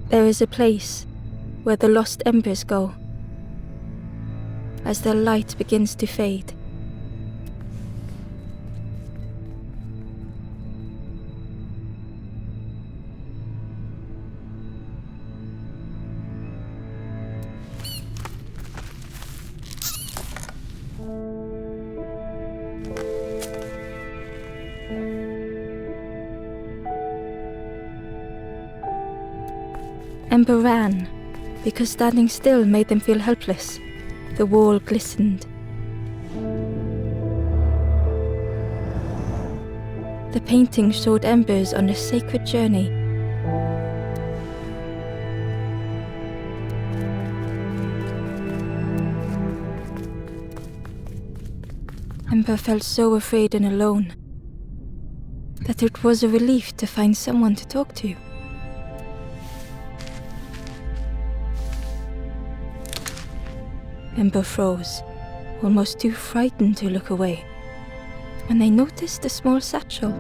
There is a place where the lost embers go as their light begins to fade. Ember ran, because standing still made them feel helpless. The wall glistened. The painting showed embers on a sacred journey. Ember felt so afraid and alone that it was a relief to find someone to talk to. Ember froze, almost too frightened to look away, when they noticed a small satchel.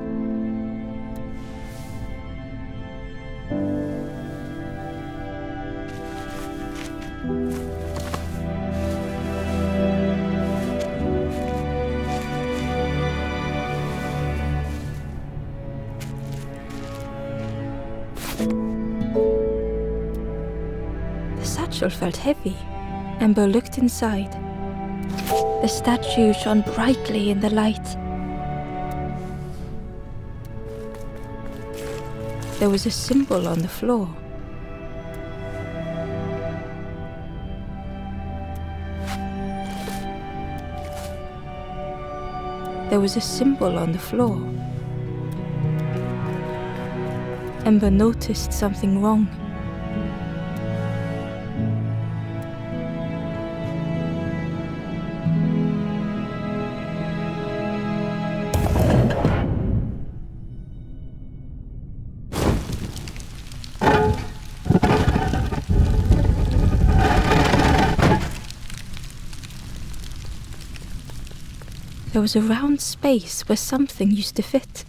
The satchel felt heavy. Ember looked inside. The statue shone brightly in the light. There was a symbol on the floor. There was a symbol on the floor. Ember noticed something wrong. There was a round space where something used to fit.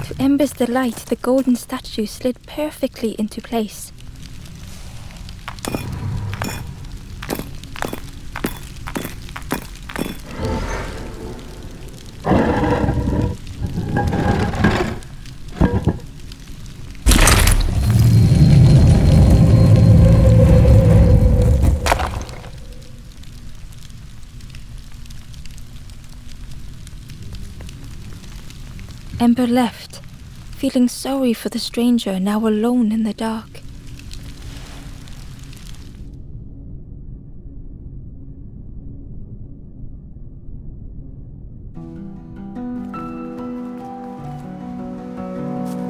To Ember's delight, the golden statue slid perfectly into place. Ember left, feeling sorry for the stranger now alone in the dark.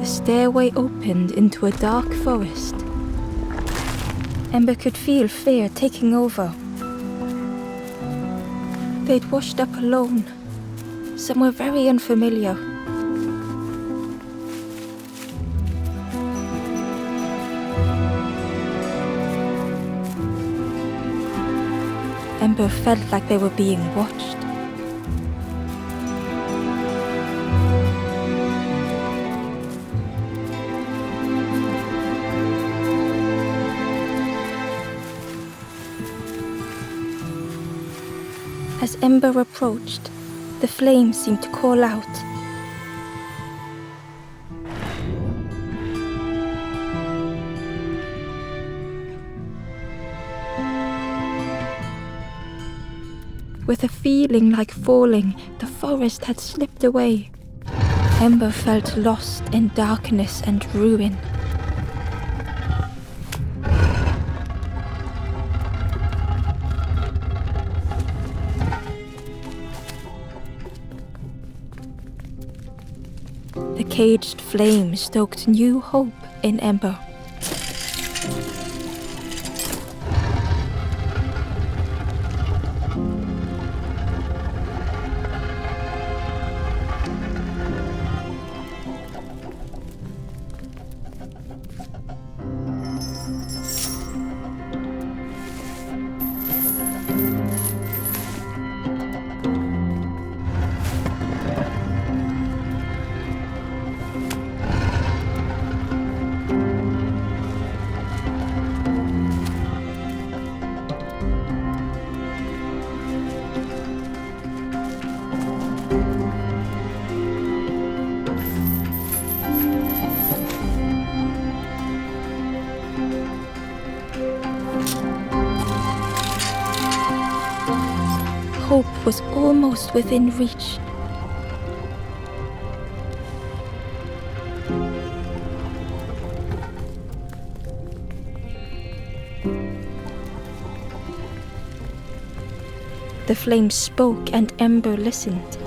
The stairway opened into a dark forest. Ember could feel fear taking over. They'd washed up alone, somewhere very unfamiliar. Ember felt like they were being watched. As Ember approached, the flames seemed to call out. With a feeling like falling, the forest had slipped away. Ember felt lost in darkness and ruin. The caged flame stoked new hope in Ember. hope was almost within reach. The flame spoke and Ember listened.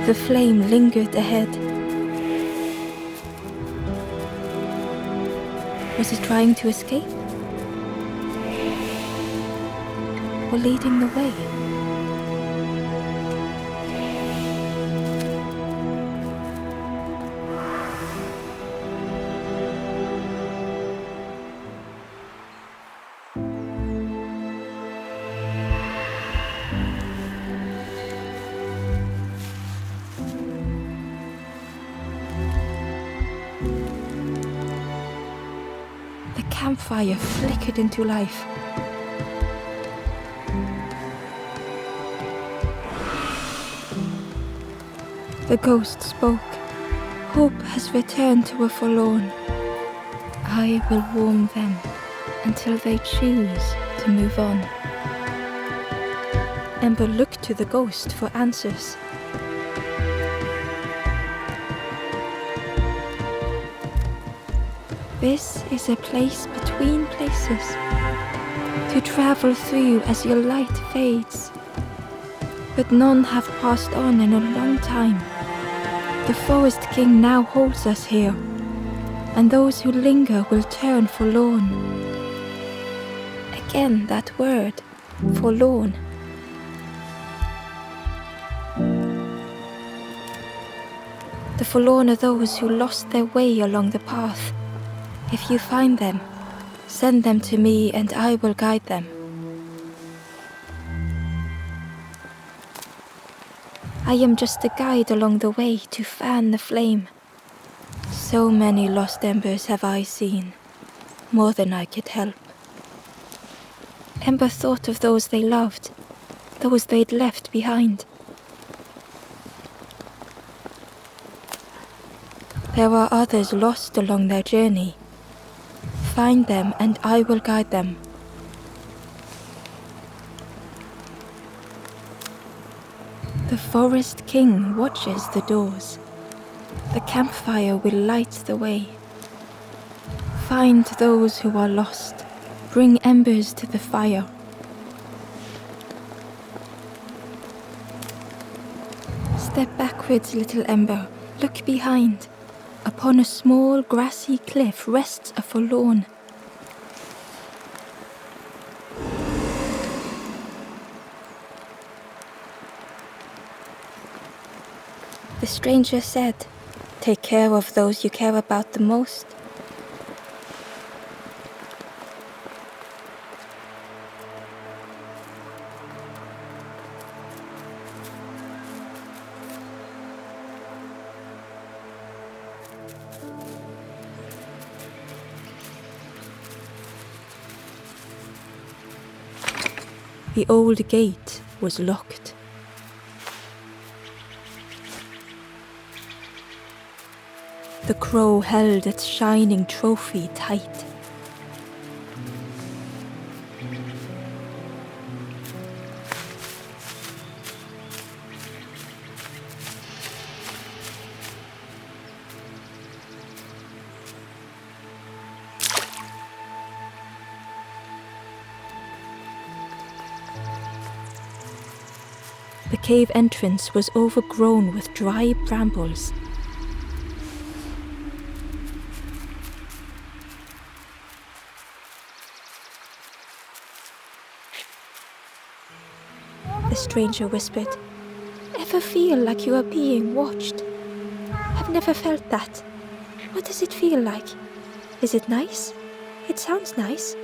The flame lingered ahead. Was it trying to escape? Or leading the way? The campfire flickered into life. The ghost spoke. Hope has returned to a forlorn. I will warm them until they choose to move on. Ember looked to the ghost for answers. This is a place between places, to travel through as your light fades. But none have passed on in a long time. The Forest King now holds us here, and those who linger will turn forlorn. Again that word, forlorn. The forlorn are those who lost their way along the path. If you find them, send them to me and I will guide them. I am just a guide along the way to fan the flame. So many lost embers have I seen, more than I could help. Ember thought of those they loved, those they'd left behind. There are others lost along their journey. Find them and I will guide them. The Forest King watches the doors. The campfire will light the way. Find those who are lost. Bring embers to the fire. Step backwards, little Ember. Look behind. Upon a small grassy cliff rests a forlorn. The stranger said, "Take care of those you care about the most." The old gate was locked. The crow held its shining trophy tight. The cave entrance was overgrown with dry brambles. The stranger whispered, "Ever feel like you are being watched? I've never felt that. What does it feel like? Is it nice? It sounds nice."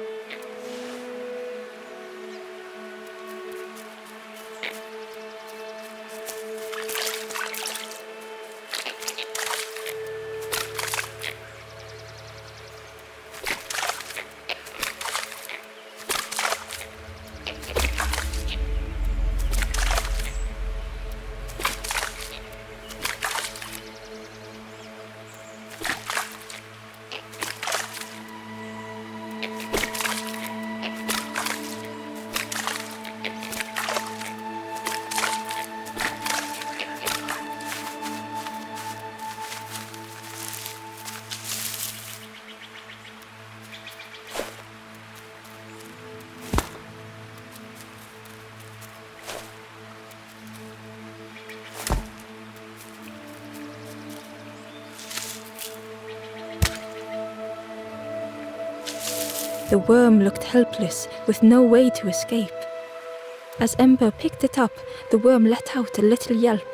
The worm looked helpless, with no way to escape. As Ember picked it up, the worm let out a little yelp.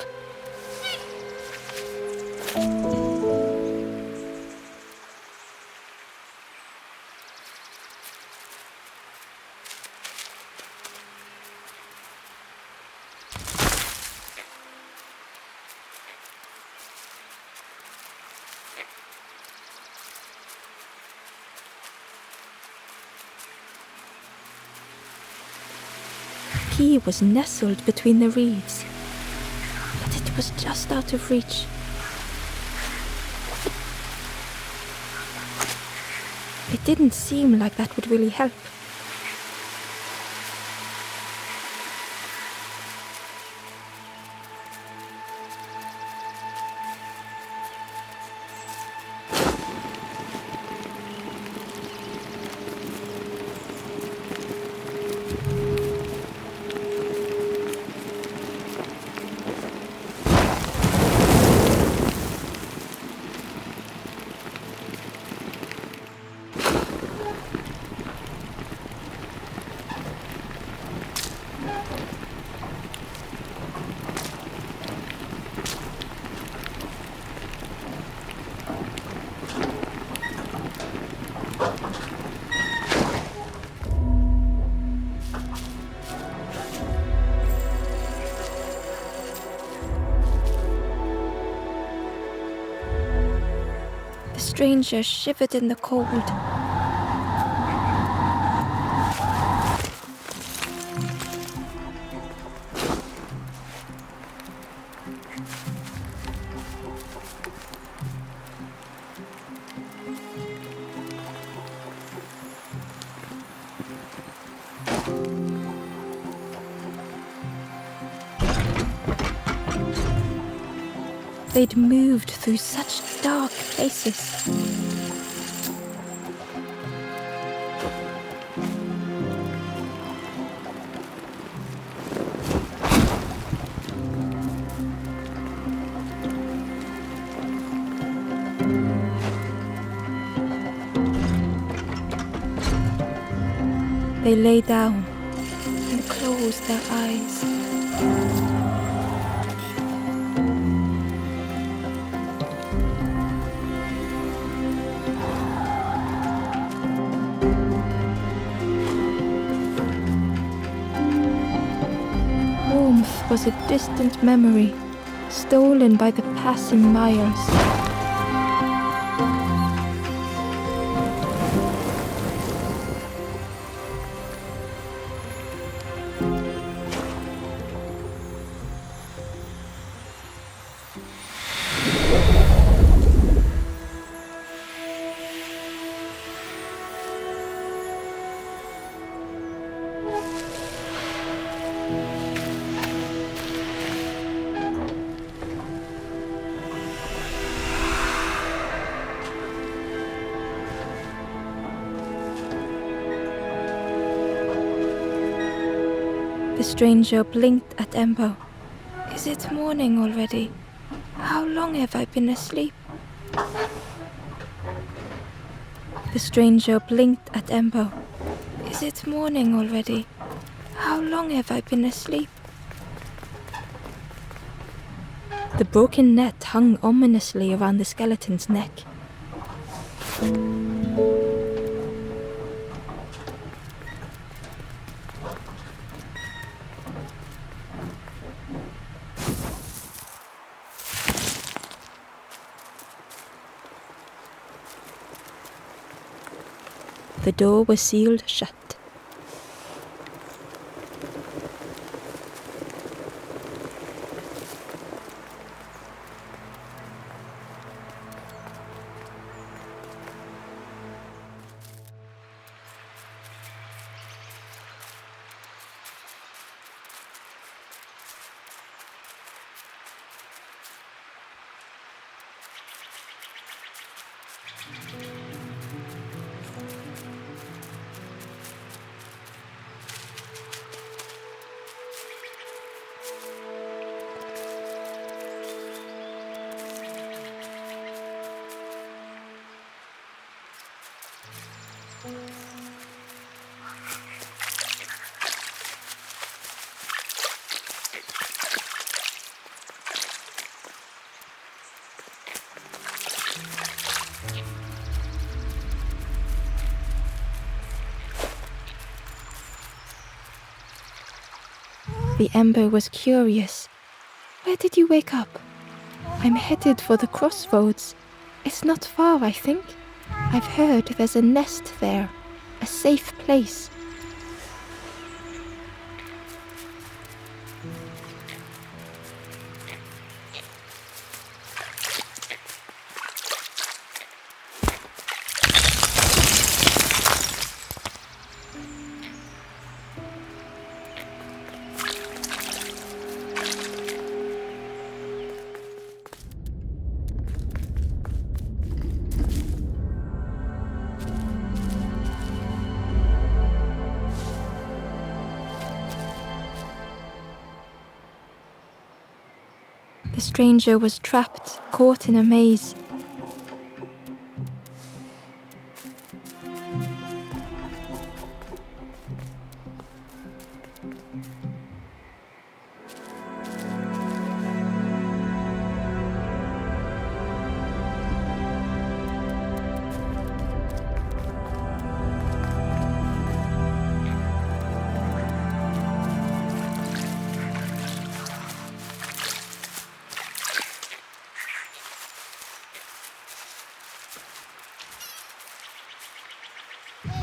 He was nestled between the reeds, but it was just out of reach. It didn't seem like that would really help. The stranger shivered in the cold. They'd moved through such dark places. They lay down and closed their eyes. Warmth was a distant memory, stolen by the passing miles. The stranger blinked at Ember. Is it morning already? How long have I been asleep? The stranger blinked at Ember. Is it morning already? How long have I been asleep? The broken net hung ominously around the skeleton's neck. The door was sealed shut. The ember was curious. Where did you wake up? I'm headed for the crossroads. It's not far, I think. I've heard there's a nest there, a safe place. The stranger was trapped, caught in a maze.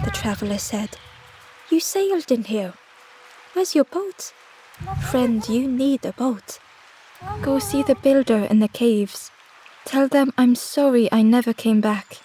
The traveler said, "You sailed in here. Where's your boat? Friend, you need a boat. Go see the builder in the caves. Tell them I'm sorry I never came back."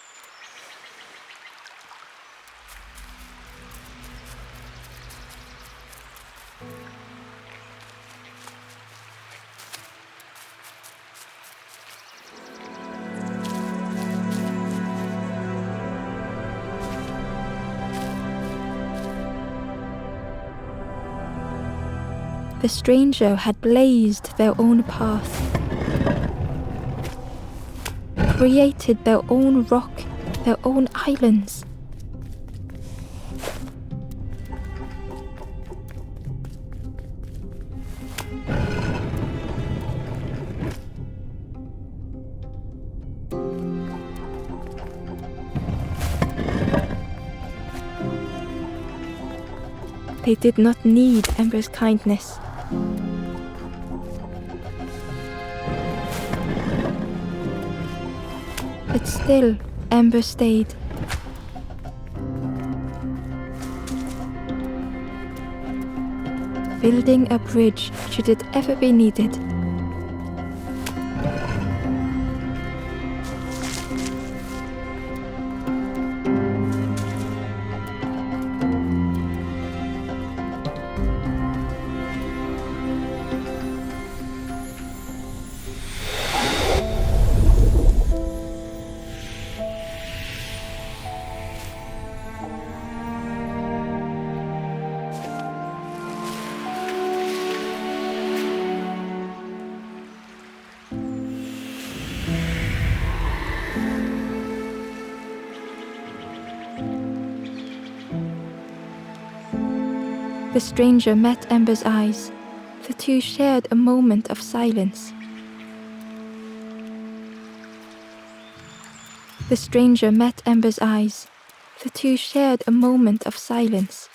The stranger had blazed their own path, created their own rock, their own islands. They did not need Ember's kindness. But still, Ember stayed. Building a bridge should it ever be needed. The stranger met Ember's eyes. The two shared a moment of silence. The stranger met Ember's eyes. The two shared a moment of silence.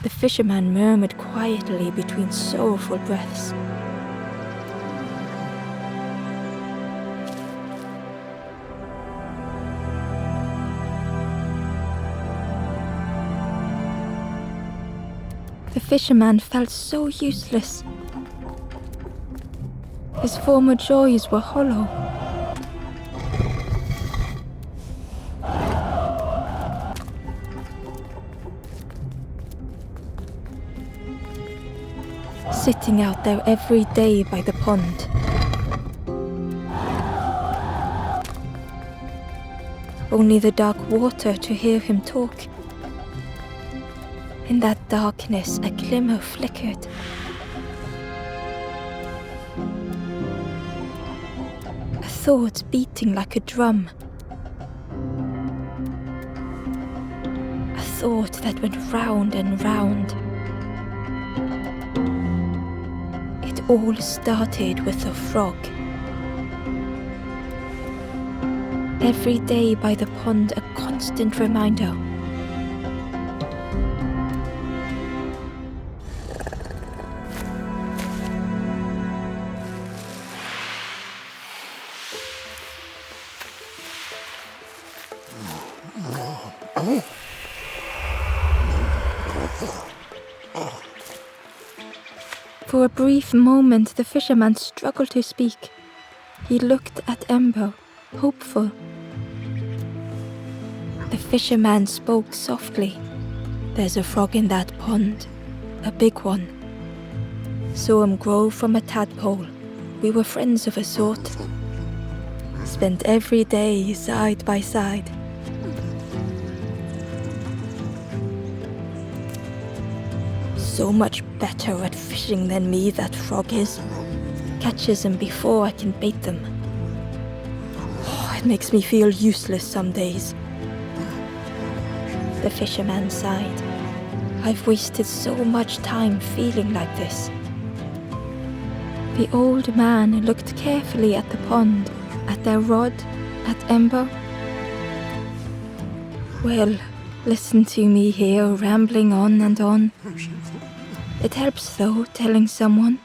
The fisherman murmured quietly between sorrowful breaths. The fisherman felt so useless. His former joys were hollow. Sitting out there every day by the pond. Only the dark water to hear him talk. In that darkness, a glimmer flickered. thought beating like a drum. A thought that went round and round. It all started with a frog. Every day by the pond, a constant reminder. For a brief moment, the fisherman struggled to speak. He looked at Ember, hopeful. The fisherman spoke softly. "There's a frog in that pond, a big one. Saw him grow from a tadpole. We were friends of a sort. Spent every day side by side. So much better at fishing than me, that frog is. Catches them before I can bait them. Oh, it makes me feel useless some days." The fisherman sighed. "I've wasted so much time feeling like this." The old man looked carefully at the pond, at their rod, at Ember. "Well, listen to me here, rambling on and on. It helps, though, telling someone.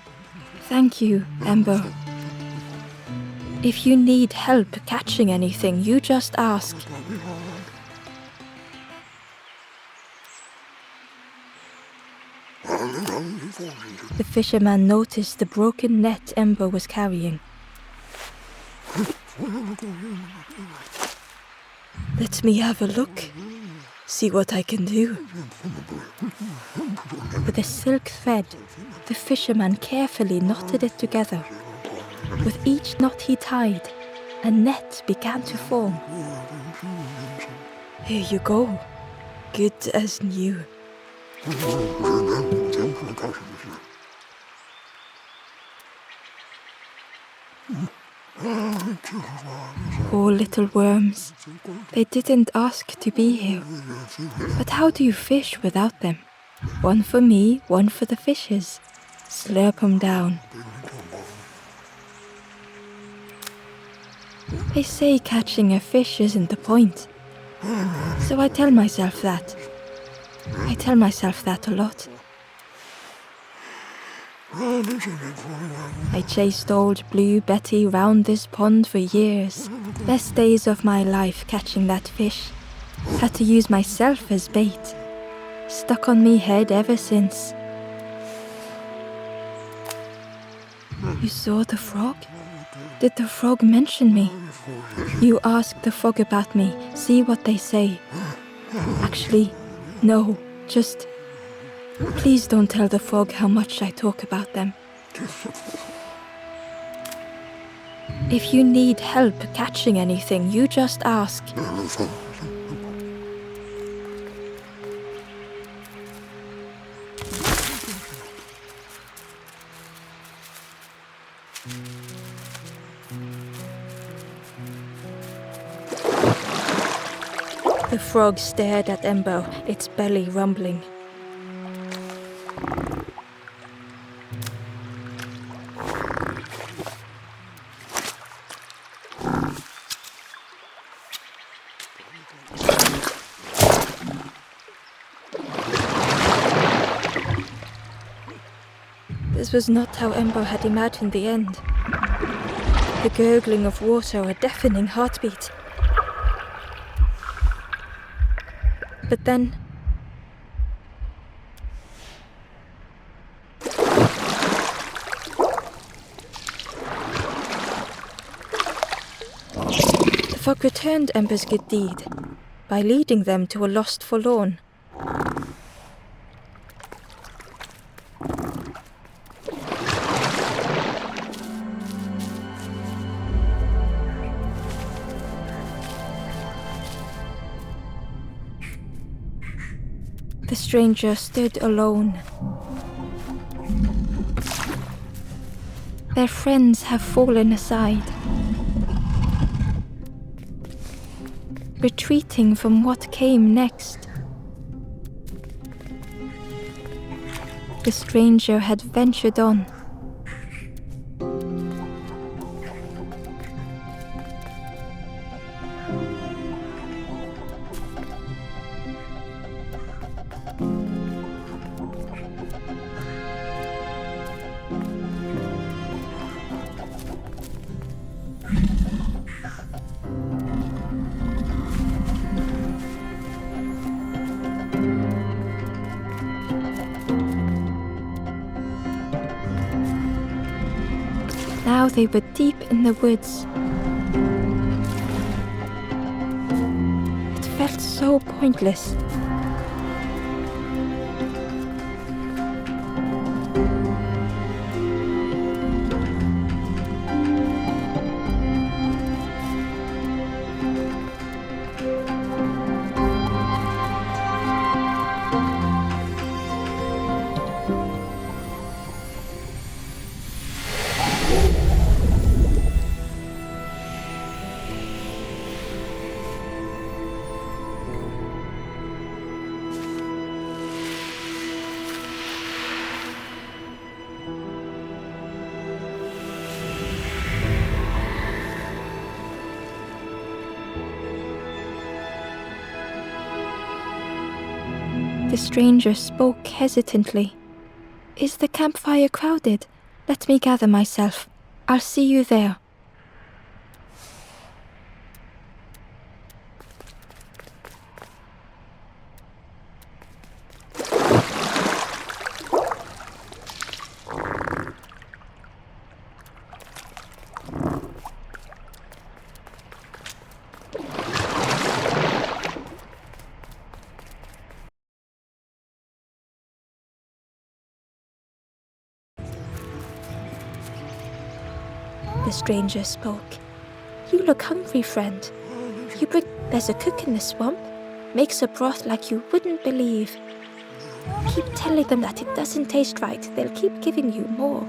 Thank you, Ember. If you need help catching anything, you just ask." The fisherman noticed the broken net Ember was carrying. "Let me have a look. See what I can do." With a silk thread, the fisherman carefully knotted it together. With each knot he tied, a net began to form. "Here you go, good as new." Poor little worms. They didn't ask to be here. But how do you fish without them? One for me, one for the fishes. Slurp 'em down. They say catching a fish isn't the point. So I tell myself that. I tell myself that a lot. I chased old Blue Betty round this pond for years. Best days of my life catching that fish. Had to use myself as bait. Stuck on me head ever since. You saw the frog? Did the frog mention me? You ask the frog about me, see what they say. Actually, no, just... Please don't tell the frog how much I talk about them. If you need help catching anything, you just ask. The frog stared at Ember, its belly rumbling. This was not how Ember had imagined the end. The gurgling of water, a deafening heartbeat. But then... the frog returned Ember's good deed by leading them to a lost forlorn. The stranger stood alone. Their friends have fallen aside. retreating from what came next. The stranger had ventured on. Now they were deep in the woods. It felt so pointless. The stranger spoke hesitantly. "Is the campfire crowded? Let me gather myself. I'll see you there." The stranger spoke. "You look hungry, friend. There's a cook in the swamp. Makes a broth like you wouldn't believe. Keep telling them that it doesn't taste right. They'll keep giving you more."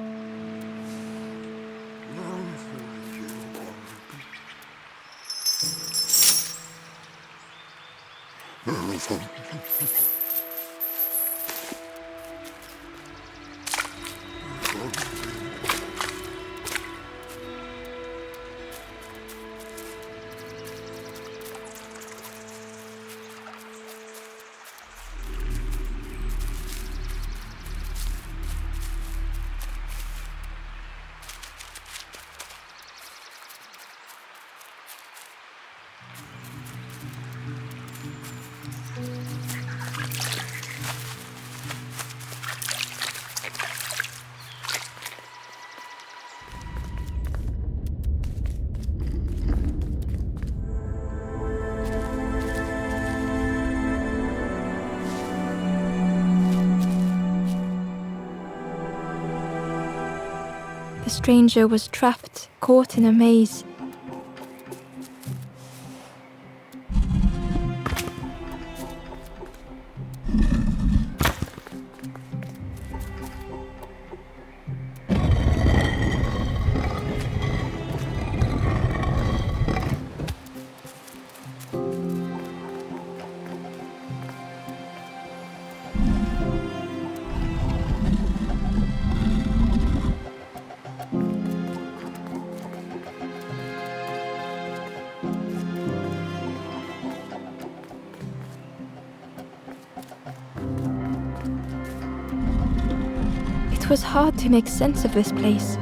The stranger was trapped, caught in a maze. It was hard to make sense of this place.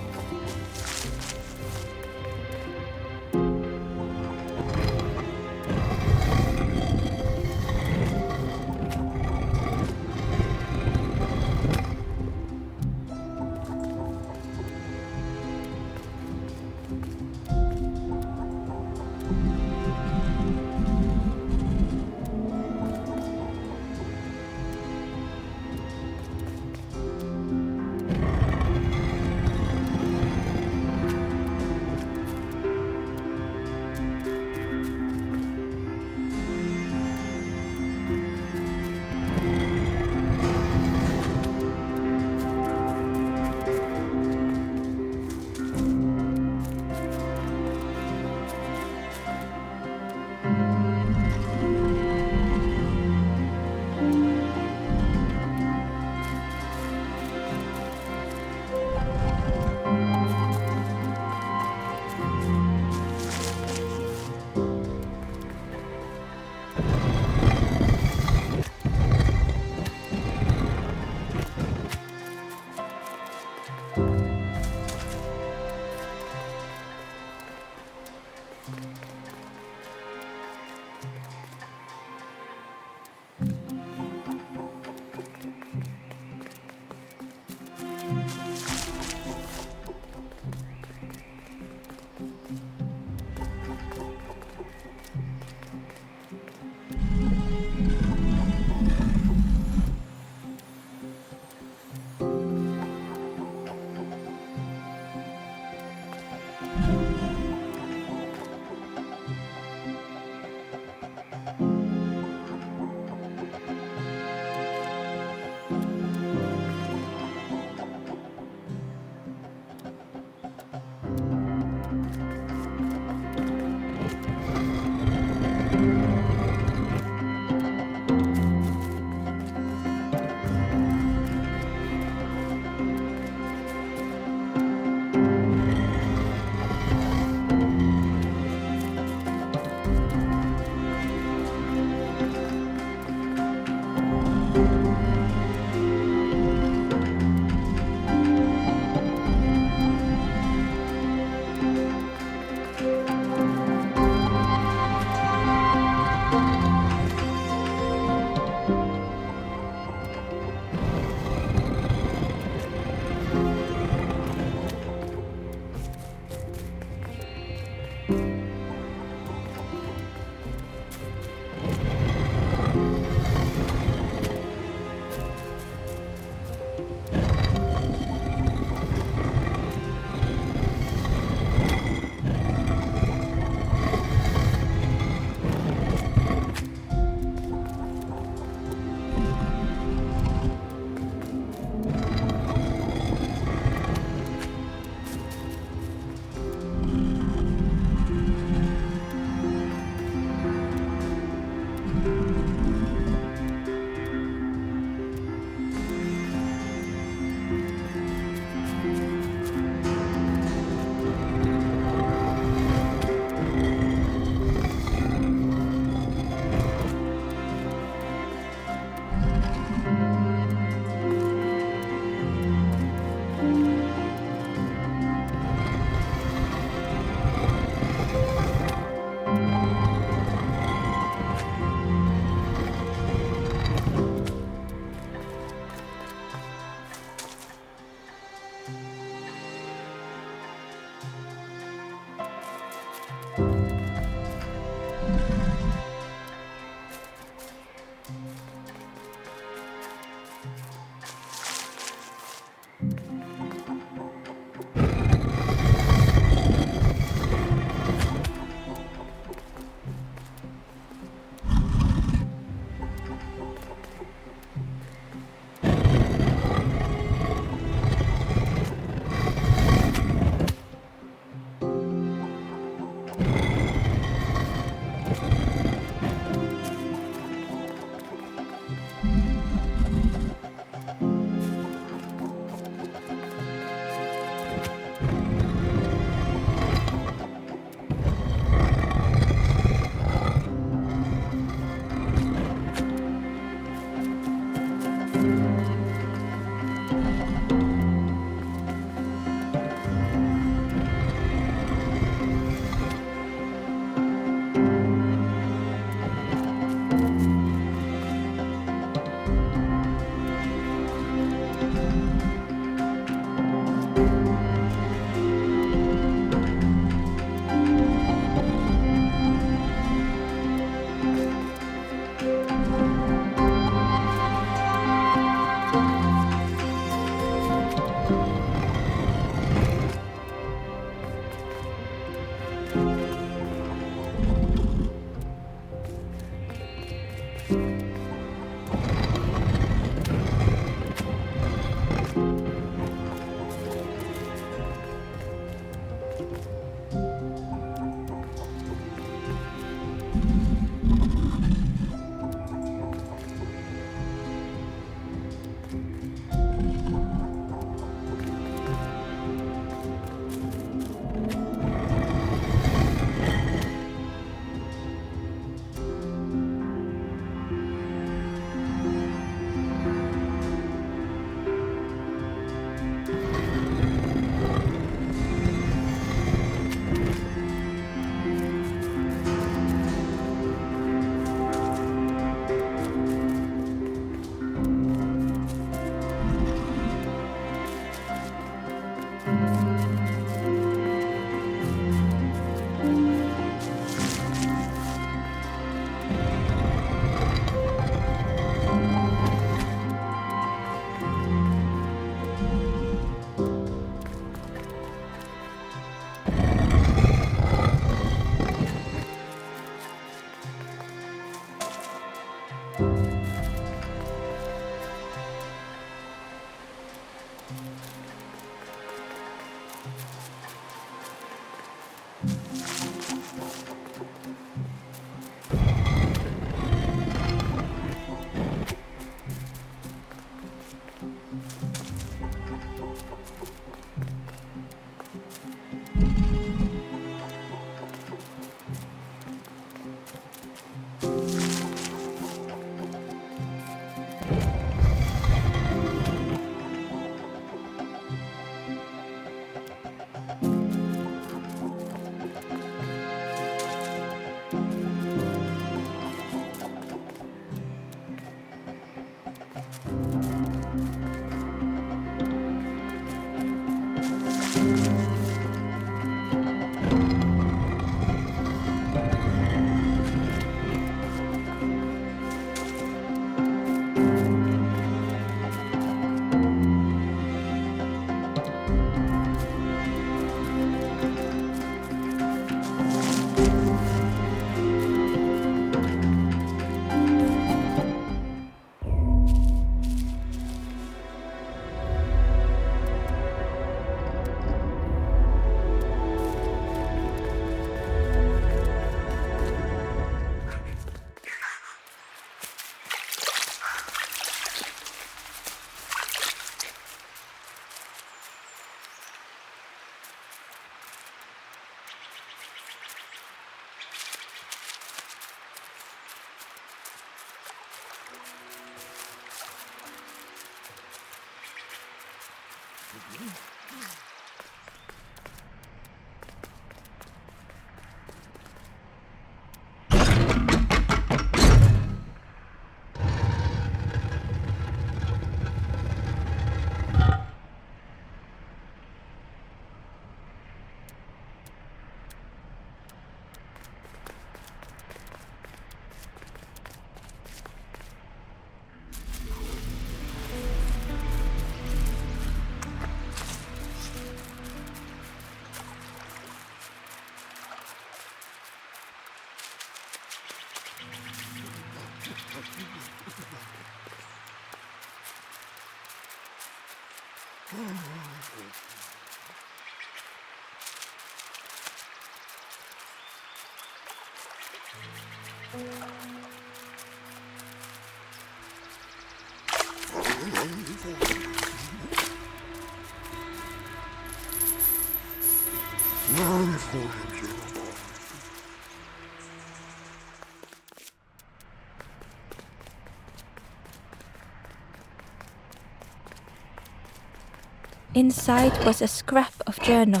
Inside was a scrap of journal.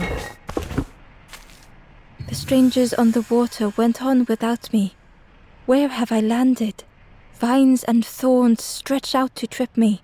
The strangers on the water went on without me. Where have I landed? Vines and thorns stretch out to trip me.